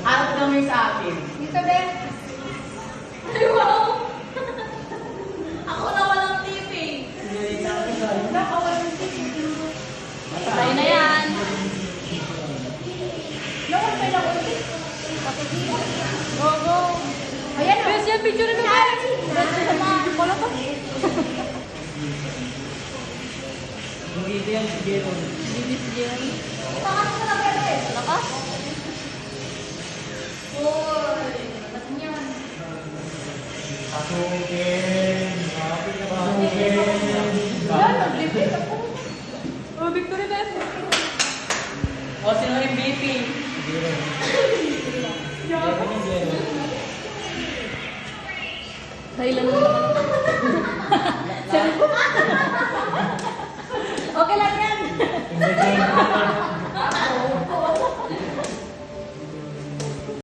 Harap kami sa akin. Dito, Ben. Ay, wow! Ako na walang tipping. Baka walang tipping. Tayo na yan. Lakas pa lang ulit. Go, go. Ayan, best yan, picture na naman. Best yan, wala pa. Yung ito yan, si Jeron. Bibis yan. Takas ka na, Bebe. Lakas? Uy, lakas niyan. Pasukin! Kapit na pasukin! Yan, nag-repeat ako. Oh, victory, best. O, sino MVP? Dahil lang naman.